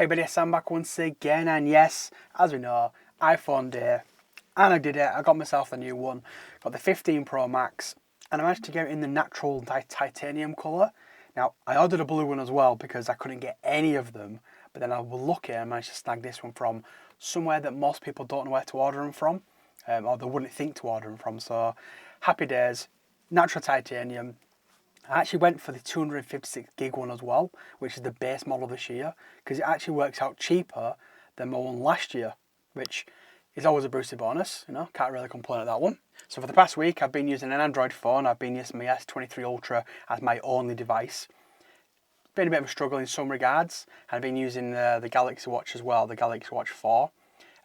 Hey buddy, Sam back once again, and yes, as we know, iPhone day, and I did it. I got myself a new one, got the 15 Pro Max, and I managed to get it in the natural titanium colour. Now, I ordered a blue one as well because I couldn't get any of them, but then I was lucky and managed to snag this one from somewhere that most people don't know where to order them from, or they wouldn't think to order them from, so happy days, natural titanium. I actually went for the 256 gig one as well, which is the base model this year, because it actually works out cheaper than my one last year, which is always a boosted bonus, you know, can't really complain at that one. So for the past week, I've been using an Android phone. I've been using my S23 Ultra as my only device. It's been a bit of a struggle in some regards. I've been using the Galaxy Watch as well, the Galaxy Watch 4.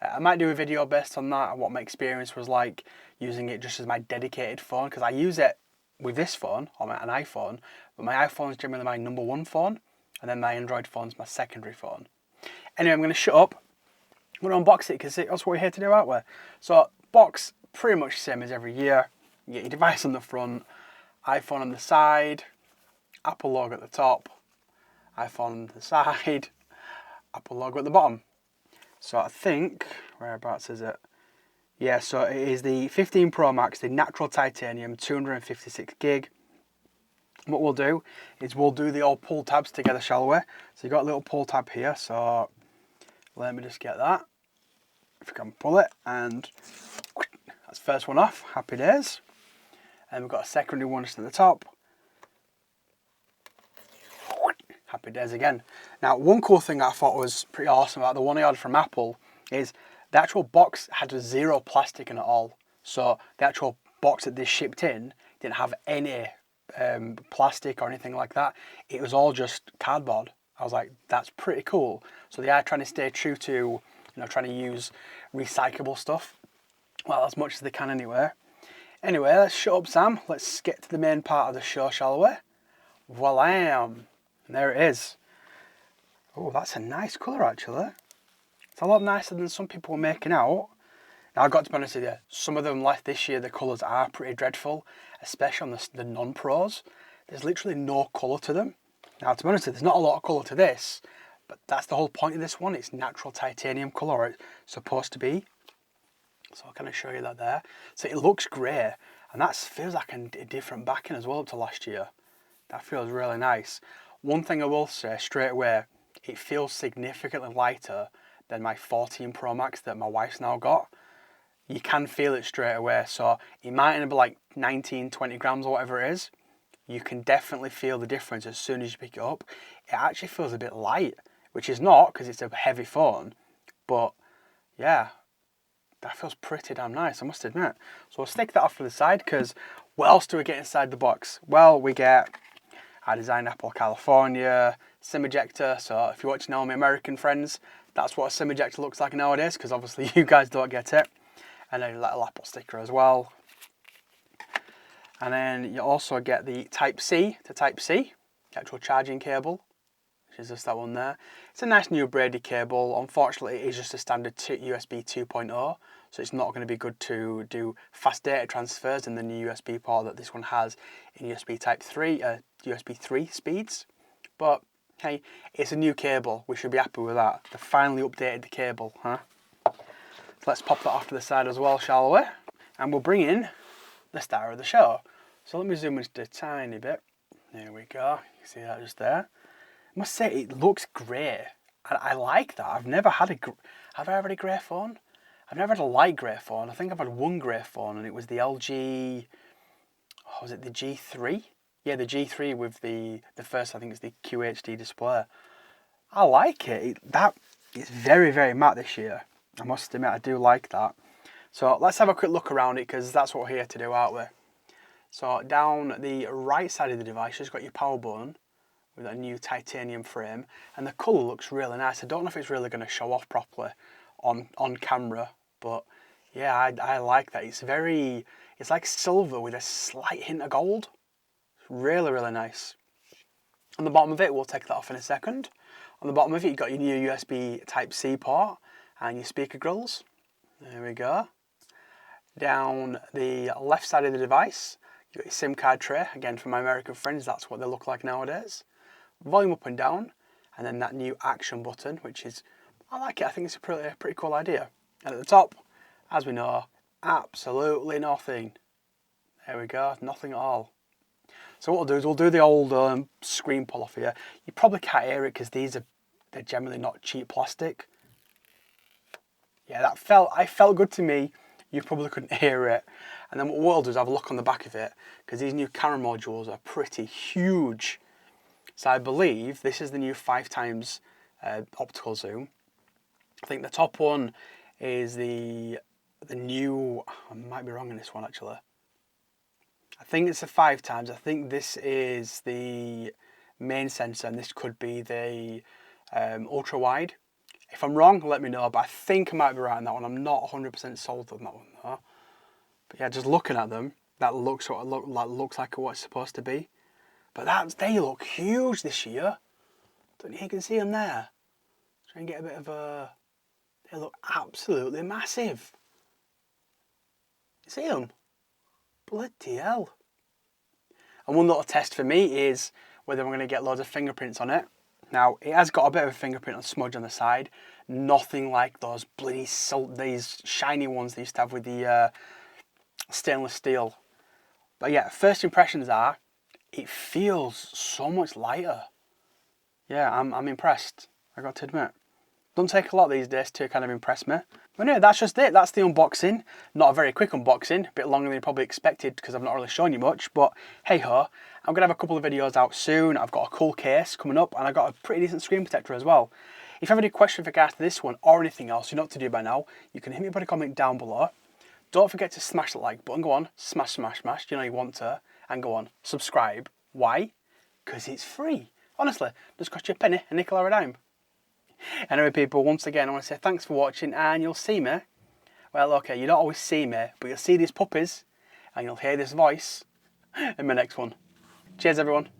I might do a video based on that and what my experience was like using it just as my dedicated phone, because I use it with this phone, on an iPhone, but my iPhone is generally my number one phone, and then my Android phone is my secondary phone. Anyway, I'm going to shut up. I'm going to unbox it because that's what we're here to do, aren't we? So, box, pretty much the same as every year. You get your device on the front, iPhone on the side, Apple logo at the top, iPhone on the side, Apple logo at the bottom. So I think, whereabouts is it? Yeah, so it is the 15 Pro Max, the natural titanium, 256 gig. What we'll do is we'll do the old pull tabs together, shall we? So you've got a little pull tab here, so let me just get that. If I can pull it, and that's the first one off, happy days. And we've got a secondary one just at the top. Happy days again. Now, one cool thing I thought was pretty awesome about the one I ordered from Apple is the actual box had zero plastic in it all. So the actual box that this shipped in didn't have any plastic or anything like that. It was all just cardboard. I was like, that's pretty cool. So they are trying to stay true to, you know, trying to use recyclable stuff. Well, as much as they can anyway. Anyway, let's shut up, Sam. Let's get to the main part of the show, shall we? Voila! And there it is. Oh, that's a nice colour actually. It's a lot nicer than some people were making out. Now, I've got to be honest with you, some of them left this year, the colours are pretty dreadful, especially on the non-pros. There's literally no colour to them. Now, to be honest with you, there's not a lot of colour to this, but that's the whole point of this one. It's natural titanium colour, or it's supposed to be. So I'll kind of show you that there. So it looks grey, and that feels like a different backing as well up to last year. That feels really nice. One thing I will say straight away, it feels significantly lighter than my 14 Pro Max that my wife's now got. You can feel it straight away, so it might only be like 19, 20 grams or whatever it is. You can definitely feel the difference as soon as you pick it up. It actually feels a bit light, which is not because it's a heavy phone, but yeah, that feels pretty damn nice, I must admit. So we'll stick that off to the side, because what else do we get inside the box? Well, we get our Design Apple California, SIM ejector. So if you're watching all my American friends, that's what a SIM ejector looks like nowadays, because obviously you guys don't get it. And then a little Apple sticker as well. And then you also get the Type-C to Type-C, the actual charging cable, which is just that one there. It's a nice new braided cable. Unfortunately, it is just a standard USB 2.0, so it's not going to be good to do fast data transfers in the new USB port that this one has in USB Type 3, USB 3 speeds. But hey, it's a new cable. We should be happy with that. They finally updated the cable, huh? So let's pop that off to the side as well, shall we? And we'll bring in the star of the show. So let me zoom in just a tiny bit. There we go. You see that just there? I must say, it looks grey. I like that. Have I ever had a grey phone? I've never had a light grey phone. I think I've had one grey phone, and it was the LG, was it the G3? Yeah, the G3 with the first, I think it's the QHD display. I like it. It's very, very matte this year. I must admit, I do like that. So let's have a quick look around it, because that's what we're here to do, aren't we? So down the right side of the device, you've got your power button with a new titanium frame, and the colour looks really nice. I don't know if it's really going to show off properly on camera, but yeah, I like that. It's like silver with a slight hint of gold. It's really, really nice. On the bottom of it, we'll take that off in a second. On the bottom of it, you've got your new USB Type-C port and your speaker grills. There we go. Down the left side of the device, you've got your SIM card tray. Again, for my American friends, that's what they look like nowadays. Volume up and down. and then that new action button, which is, I like it. I think it's a pretty cool idea. And at the top, as we know, absolutely nothing. There we go, nothing at all. So what we'll do is we'll do the old screen pull off here. You probably can't hear it because they're generally not cheap plastic. Yeah, I felt good to me. You probably couldn't hear it. And then what we'll do is have a look on the back of it, because these new camera modules are pretty huge. So I believe this is the new 5x optical zoom. I think the top one is the new, I might be wrong in this one actually. I think it's a 5x. I think this is the main sensor, and this could be the ultra wide. If I'm wrong, let me know, but I think I might be right on that one. I'm not 100% sold on that one though. But yeah, just looking at them, that looks like what it's supposed to be. But they look huge this year. Don't you can see them there? Try and get a bit of a... They look absolutely massive. You see them? Bloody hell. And one little test for me is whether I'm going to get loads of fingerprints on it. Now, it has got a bit of a fingerprint smudge on the side. Nothing like those these shiny ones they used to have with the stainless steel. But yeah, first impressions are, it feels so much lighter. Yeah, I'm impressed, I got to admit. Doesn't take a lot these days to kind of impress me. But anyway, that's just it. That's the unboxing. Not a very quick unboxing, a bit longer than you probably expected because I've not really shown you much, but hey ho, I'm gonna have a couple of videos out soon. I've got a cool case coming up, and I've got a pretty decent screen protector as well. If you have any questions with regards to this one or anything else you know what to do by now, you can hit me with a comment down below. Don't forget to smash the like button. Go on, smash, smash, smash, you know you want to. And go on, subscribe. Why? Because it's free. Honestly, just cost you a penny, a nickel or a dime. Anyway people, once again I want to say thanks for watching, and you'll see me, well okay, you don't always see me, but you'll see these puppies and you'll hear this voice in my next one. Cheers everyone.